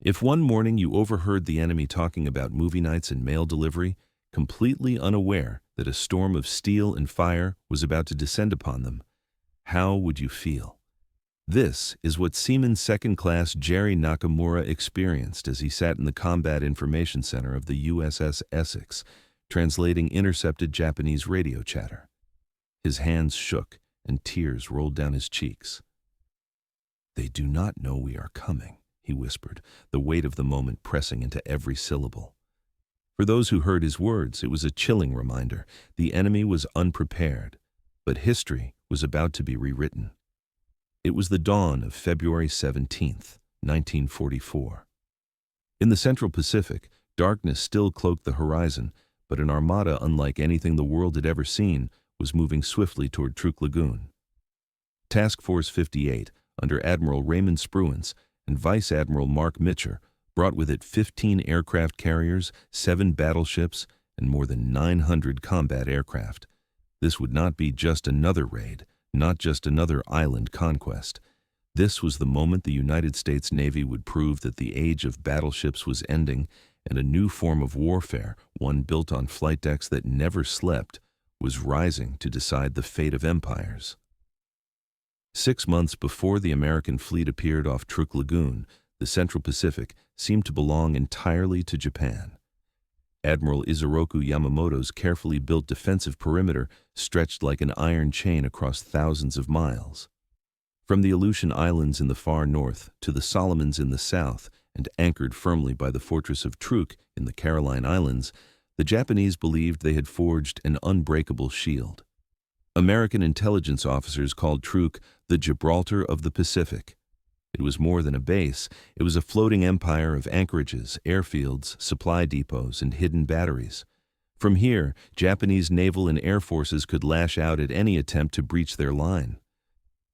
If one morning you overheard the enemy talking about movie nights and mail delivery, completely unaware that a storm of steel and fire was about to descend upon them, how would you feel? This is what Seaman Second Class Jerry Nakamura experienced as he sat in the Combat Information Center of the USS Essex, translating intercepted Japanese radio chatter. His hands shook and tears rolled down his cheeks. "They do not know we are coming," he whispered, the weight of the moment pressing into every syllable. For those who heard his words, it was a chilling reminder. The enemy was unprepared, but history was about to be rewritten. It was the dawn of February 17th, 1944. In the Central Pacific, darkness still cloaked the horizon, but an armada unlike anything the world had ever seen was moving swiftly toward Truk Lagoon. Task Force 58, under Admiral Raymond Spruance and Vice Admiral Marc Mitscher, brought with it 15 aircraft carriers, 7 battleships, and more than 900 combat aircraft. This would not be just another raid, not just another island conquest. This was the moment the United States Navy would prove that the age of battleships was ending, and a new form of warfare, one built on flight decks that never slept, was rising to decide the fate of empires. 6 months before the American fleet appeared off Truk Lagoon, the Central Pacific seemed to belong entirely to Japan. Admiral Isoroku Yamamoto's carefully built defensive perimeter stretched like an iron chain across thousands of miles. From the Aleutian Islands in the far north to the Solomons in the south, and anchored firmly by the fortress of Truk in the Caroline Islands, the Japanese believed they had forged an unbreakable shield. American intelligence officers called Truk the Gibraltar of the Pacific. It was more than a base, it was a floating empire of anchorages, airfields, supply depots, and hidden batteries. From here, Japanese naval and air forces could lash out at any attempt to breach their line.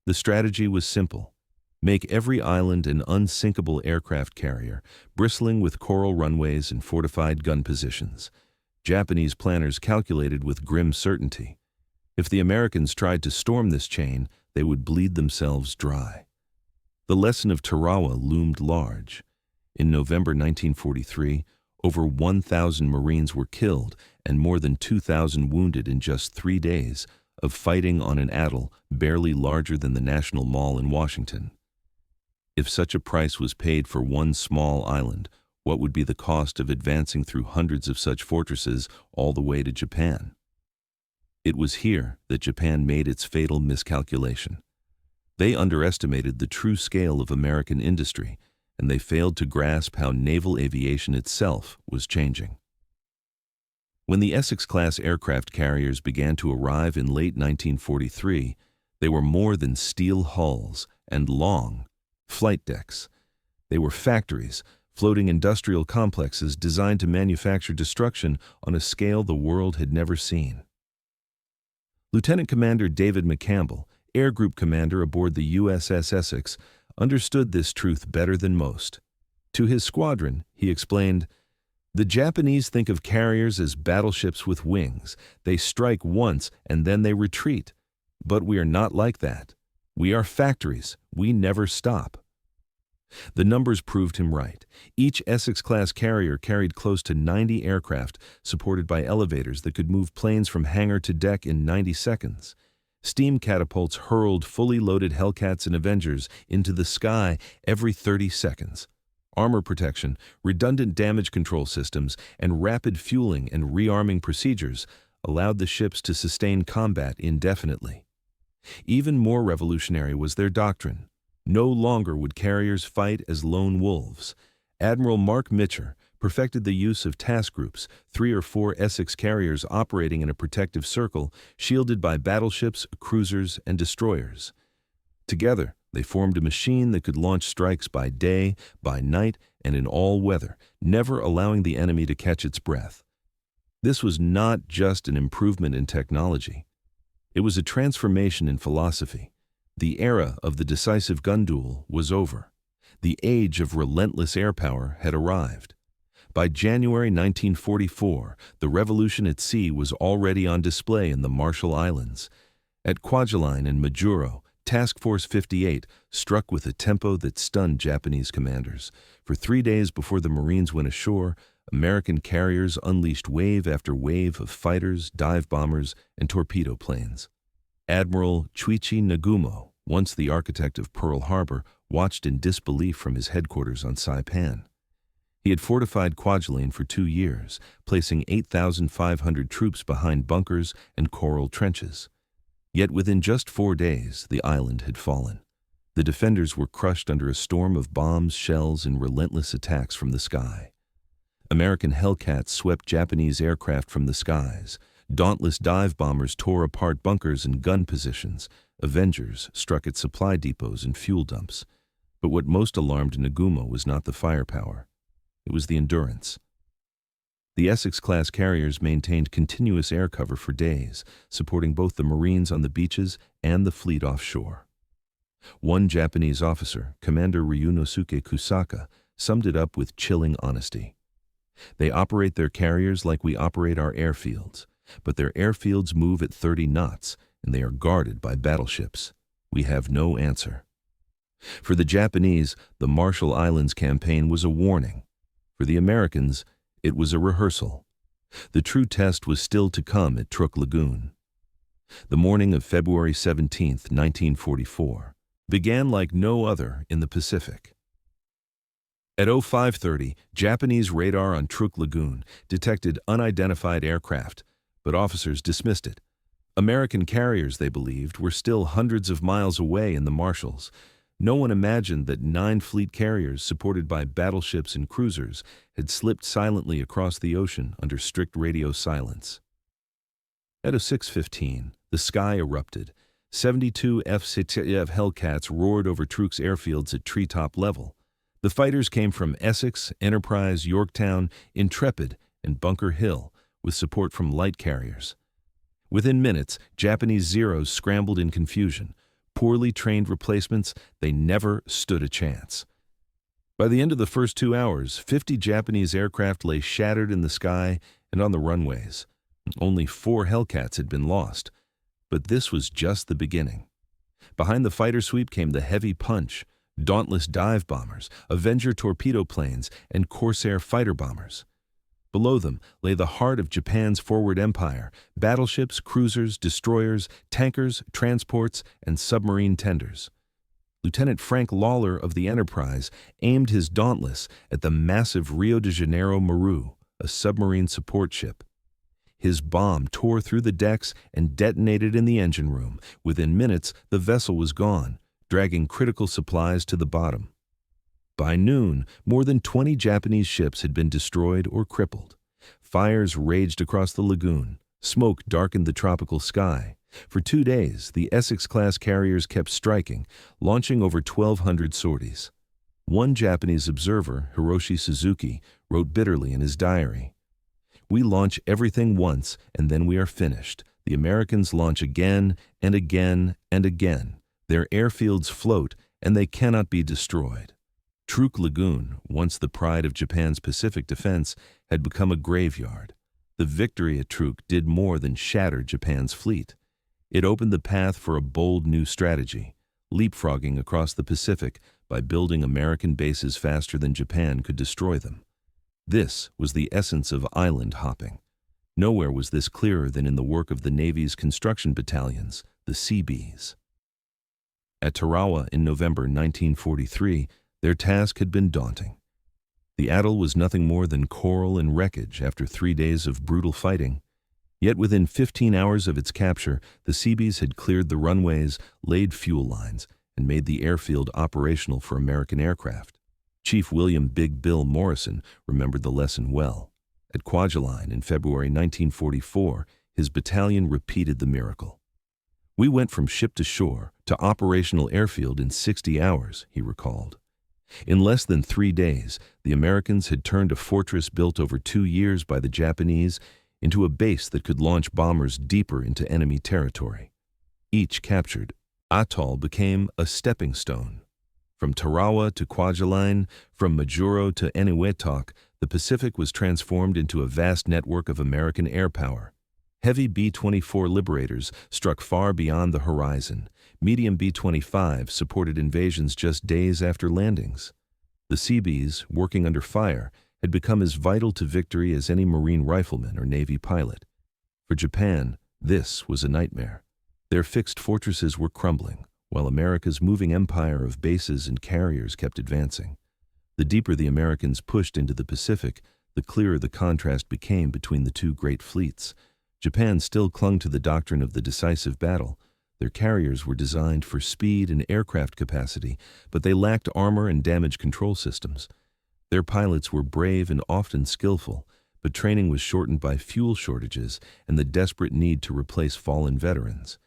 The strategy was simple. Make every island an unsinkable aircraft carrier, bristling with coral runways and fortified gun positions. Japanese planners calculated with grim certainty. If the Americans tried to storm this chain, they would bleed themselves dry. The lesson of Tarawa loomed large. In November 1943, over 1,000 Marines were killed and more than 2,000 wounded in just 3 days of fighting on an atoll barely larger than the National Mall in Washington. If such a price was paid for one small island, what would be the cost of advancing through hundreds of such fortresses all the way to Japan? It was here that Japan made its fatal miscalculation. They underestimated the true scale of American industry, and they failed to grasp how naval aviation itself was changing. When the Essex-class aircraft carriers began to arrive in late 1943, they were more than steel hulls and long flight decks. They were factories, floating industrial complexes designed to manufacture destruction on a scale the world had never seen. Lieutenant Commander David McCampbell, Air Group Commander aboard the USS Essex, understood this truth better than most. To his squadron, he explained, "The Japanese think of carriers as battleships with wings. They strike once and then they retreat. But we are not like that. We are factories. We never stop." The numbers proved him right. Each Essex-class carrier carried close to 90 aircraft, supported by elevators that could move planes from hangar to deck in 90 seconds. Steam catapults hurled fully loaded Hellcats and Avengers into the sky every 30 seconds. Armor protection, redundant damage control systems, and rapid fueling and rearming procedures allowed the ships to sustain combat indefinitely. Even more revolutionary was their doctrine. No longer would carriers fight as lone wolves. Admiral Marc Mitscher perfected the use of task groups, 3 or 4 Essex carriers operating in a protective circle, shielded by battleships, cruisers, and destroyers. Together, they formed a machine that could launch strikes by day, by night, and in all weather, never allowing the enemy to catch its breath. This was not just an improvement in technology. It was a transformation in philosophy. The era of the decisive gun duel was over. The age of relentless air power had arrived. By January 1944, the revolution at sea was already on display in the Marshall Islands. At Kwajalein and Majuro, Task Force 58 struck with a tempo that stunned Japanese commanders. For 3 days before the Marines went ashore, American carriers unleashed wave after wave of fighters, dive bombers, and torpedo planes. Admiral Chuichi Nagumo, once the architect of Pearl Harbor, watched in disbelief from his headquarters on Saipan. He had fortified Kwajalein for 2 years, placing 8,500 troops behind bunkers and coral trenches. Yet within just 4 days, the island had fallen. The defenders were crushed under a storm of bombs, shells, and relentless attacks from the sky. American Hellcats swept Japanese aircraft from the skies. Dauntless dive bombers tore apart bunkers and gun positions. Avengers struck at supply depots and fuel dumps. But what most alarmed Nagumo was not the firepower. It was the endurance. The Essex-class carriers maintained continuous air cover for days, supporting both the Marines on the beaches and the fleet offshore. One Japanese officer, Commander Ryunosuke Kusaka, summed it up with chilling honesty. They operate their carriers like we operate our airfields, but their airfields move at 30 knots, and they are guarded by battleships. We have no answer. For the Japanese, the Marshall Islands campaign was a warning. For the Americans, it was a rehearsal. The true test was still to come at Truk Lagoon. The morning of February 17, 1944, began like no other in the Pacific. At 05:30, Japanese radar on Truk Lagoon detected unidentified aircraft, but officers dismissed it. American carriers, they believed, were still hundreds of miles away in the Marshalls. No one imagined that 9 fleet carriers, supported by battleships and cruisers, had slipped silently across the ocean under strict radio silence. At 06:15, the sky erupted. 72 F-65 Hellcats roared over Truk's airfields at treetop level. The fighters came from Essex, Enterprise, Yorktown, Intrepid, and Bunker Hill, with support from light carriers. Within minutes, Japanese Zeros scrambled in confusion. Poorly trained replacements, they never stood a chance. By the end of the first 2 hours, 50 Japanese aircraft lay shattered in the sky and on the runways. Only 4 Hellcats had been lost. But this was just the beginning. Behind the fighter sweep came the heavy punch, Dauntless dive bombers, Avenger torpedo planes, and Corsair fighter bombers. Below them lay the heart of Japan's forward empire, battleships, cruisers, destroyers, tankers, transports, and submarine tenders. Lieutenant Frank Lawler of the Enterprise aimed his Dauntless at the massive Rio de Janeiro Maru, a submarine support ship. His bomb tore through the decks and detonated in the engine room. Within minutes, the vessel was gone, dragging critical supplies to the bottom. By noon, more than 20 Japanese ships had been destroyed or crippled. Fires raged across the lagoon. Smoke darkened the tropical sky. For 2 days, the Essex-class carriers kept striking, launching over 1,200 sorties. One Japanese observer, Hiroshi Suzuki, wrote bitterly in his diary, "We launch everything once, and then we are finished. The Americans launch again and again and again. Their airfields float, and they cannot be destroyed." Truk Lagoon, once the pride of Japan's Pacific defense, had become a graveyard. The victory at Truk did more than shatter Japan's fleet. It opened the path for a bold new strategy, leapfrogging across the Pacific by building American bases faster than Japan could destroy them. This was the essence of island hopping. Nowhere was this clearer than in the work of the Navy's construction battalions, the Seabees. At Tarawa in November 1943, their task had been daunting. The atoll was nothing more than coral and wreckage after 3 days of brutal fighting. Yet within 15 hours of its capture, the Seabees had cleared the runways, laid fuel lines, and made the airfield operational for American aircraft. Chief William Big Bill Morrison remembered the lesson well. At Kwajalein in February 1944, his battalion repeated the miracle. "We went from ship to shore to operational airfield in 60 hours, he recalled. In less than 3 days, the Americans had turned a fortress built over 2 years by the Japanese into a base that could launch bombers deeper into enemy territory. Each captured atoll became a stepping stone. From Tarawa to Kwajalein, from Majuro to Eniwetok, the Pacific was transformed into a vast network of American air power. Heavy B-24 Liberators struck far beyond the horizon. Medium B-25 supported invasions just days after landings. The Seabees, working under fire, had become as vital to victory as any Marine rifleman or Navy pilot. For Japan, this was a nightmare. Their fixed fortresses were crumbling, while America's moving empire of bases and carriers kept advancing. The deeper the Americans pushed into the Pacific, the clearer the contrast became between the two great fleets. Japan still clung to the doctrine of the decisive battle. Their carriers were designed for speed and aircraft capacity, but they lacked armor and damage control systems. Their pilots were brave and often skillful, but training was shortened by fuel shortages and the desperate need to replace fallen veterans.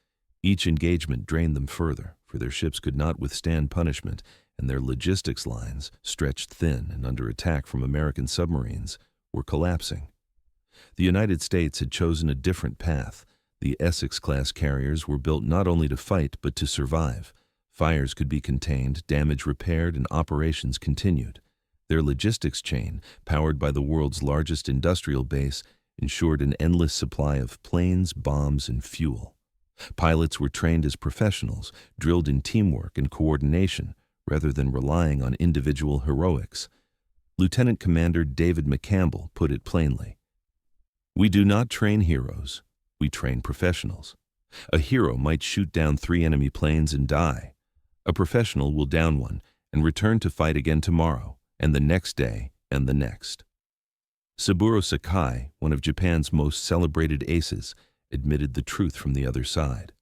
Each engagement drained them further, for their ships could not withstand punishment, and their logistics lines, stretched thin and under attack from American submarines, were collapsing. The United States had chosen a different path. The Essex-class carriers were built not only to fight but to survive. Fires could be contained, damage repaired, and operations continued. Their logistics chain, powered by the world's largest industrial base, ensured an endless supply of planes, bombs, and fuel. Pilots were trained as professionals, drilled in teamwork and coordination, rather than relying on individual heroics. Lieutenant Commander David McCampbell put it plainly. "We do not train heroes, we train professionals. A hero might shoot down 3 enemy planes and die. A professional will down one and return to fight again tomorrow, and the next day, and the next." Saburo Sakai, one of Japan's most celebrated aces, admitted the truth from the other side.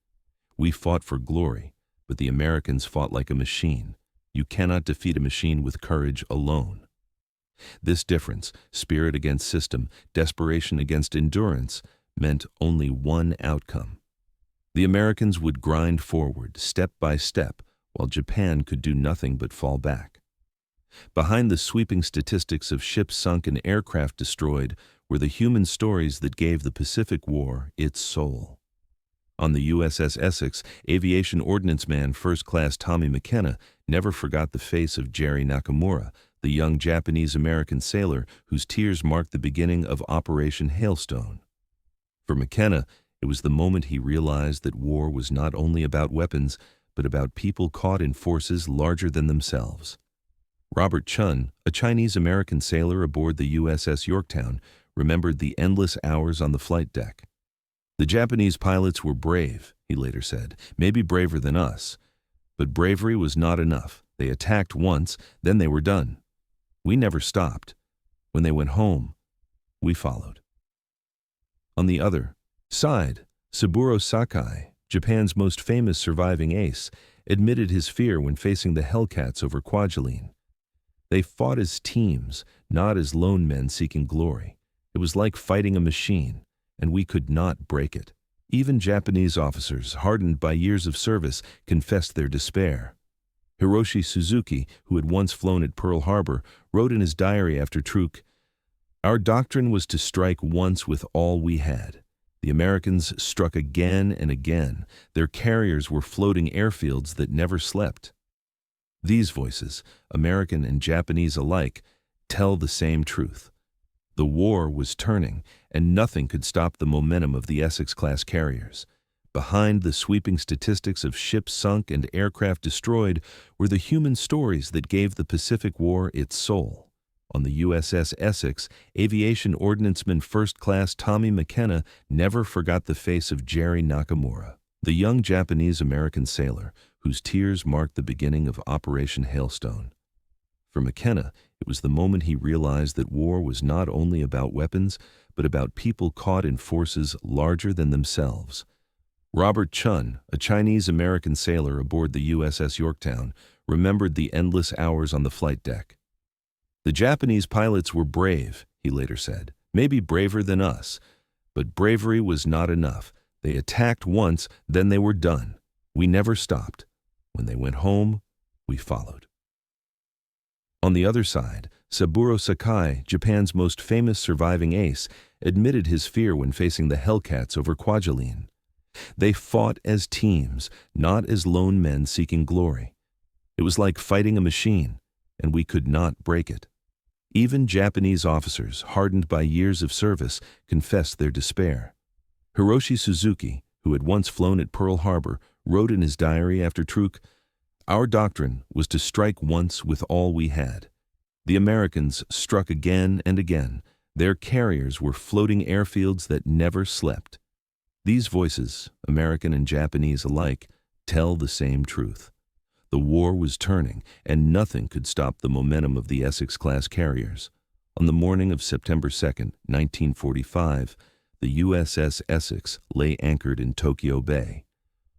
"We fought for glory, but the Americans fought like a machine. You cannot defeat a machine with courage alone." This difference, spirit against system, desperation against endurance, meant only one outcome. The Americans would grind forward, step by step, while Japan could do nothing but fall back. Behind the sweeping statistics of ships sunk and aircraft destroyed were the human stories that gave the Pacific War its soul. On the USS Essex, aviation ordnance man First Class Tommy McKenna never forgot the face of Jerry Nakamura, the young Japanese-American sailor whose tears marked the beginning of Operation Hailstone. For McKenna, it was the moment he realized that war was not only about weapons, but about people caught in forces larger than themselves. Robert Chun, a Chinese-American sailor aboard the USS Yorktown, remembered the endless hours on the flight deck. "The Japanese pilots were brave," he later said, "maybe braver than us. But bravery was not enough. They attacked once, then they were done. We never stopped. When they went home, we followed." On the other side, Saburo Sakai, Japan's most famous surviving ace, admitted his fear when facing the Hellcats over Kwajalein. "They fought as teams, not as lone men seeking glory. It was like fighting a machine, and we could not break it." Even Japanese officers, hardened by years of service, confessed their despair. Hiroshi Suzuki, who had once flown at Pearl Harbor, wrote in his diary after Truk, "Our doctrine was to strike once with all we had. The Americans struck again and again. Their carriers were floating airfields that never slept." These voices, American and Japanese alike, tell the same truth. The war was turning, and nothing could stop the momentum of the Essex-class carriers. Behind the sweeping statistics of ships sunk and aircraft destroyed were the human stories that gave the Pacific War its soul. On the USS Essex, aviation ordnanceman First Class Tommy McKenna never forgot the face of Jerry Nakamura, the young Japanese-American sailor whose tears marked the beginning of Operation Hailstone. For McKenna, it was the moment he realized that war was not only about weapons, but about people caught in forces larger than themselves. Robert Chun, a Chinese-American sailor aboard the USS Yorktown, remembered the endless hours on the flight deck. "The Japanese pilots were brave," he later said, "maybe braver than us. But bravery was not enough. They attacked once, then they were done. We never stopped. When they went home, we followed." On the other side, Saburo Sakai, Japan's most famous surviving ace, admitted his fear when facing the Hellcats over Kwajalein. "They fought as teams, not as lone men seeking glory. It was like fighting a machine, and we could not break it." Even Japanese officers, hardened by years of service, confessed their despair. Hiroshi Suzuki, who had once flown at Pearl Harbor, wrote in his diary after Truk, "Our doctrine was to strike once with all we had. The Americans struck again and again. Their carriers were floating airfields that never slept." These voices, American and Japanese alike, tell the same truth. The war was turning, and nothing could stop the momentum of the Essex-class carriers. On the morning of September 2, 1945, the USS Essex lay anchored in Tokyo Bay.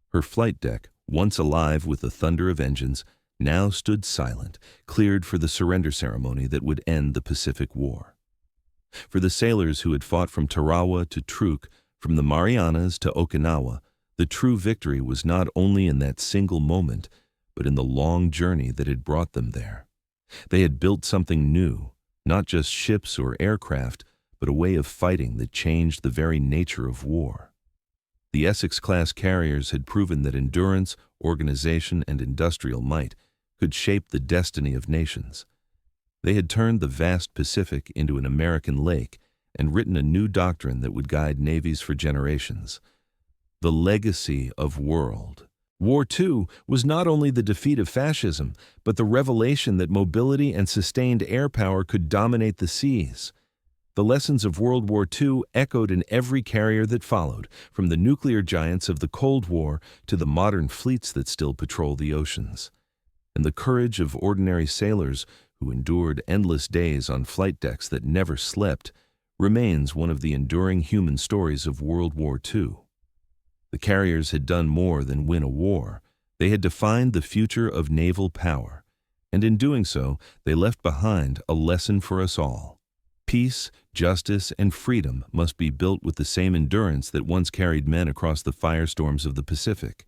Her flight deck, once alive with the thunder of engines, now stood silent, cleared for the surrender ceremony that would end the Pacific War. For the sailors who had fought from Tarawa to Truk, from the Marianas to Okinawa, the true victory was not only in that single moment, but in the long journey that had brought them there. They had built something new, not just ships or aircraft, but a way of fighting that changed the very nature of war. The Essex-class carriers had proven that endurance, organization, and industrial might could shape the destiny of nations. They had turned the vast Pacific into an American lake and written a new doctrine that would guide navies for generations. The legacy of World War II was not only the defeat of fascism, but the revelation that mobility and sustained air power could dominate the seas. The lessons of World War II echoed in every carrier that followed, from the nuclear giants of the Cold War to the modern fleets that still patrol the oceans. And the courage of ordinary sailors who endured endless days on flight decks that never slept remains one of the enduring human stories of World War II. The carriers had done more than win a war. They had defined the future of naval power, and in doing so, they left behind a lesson for us all. Peace, justice, and freedom must be built with the same endurance that once carried men across the firestorms of the Pacific.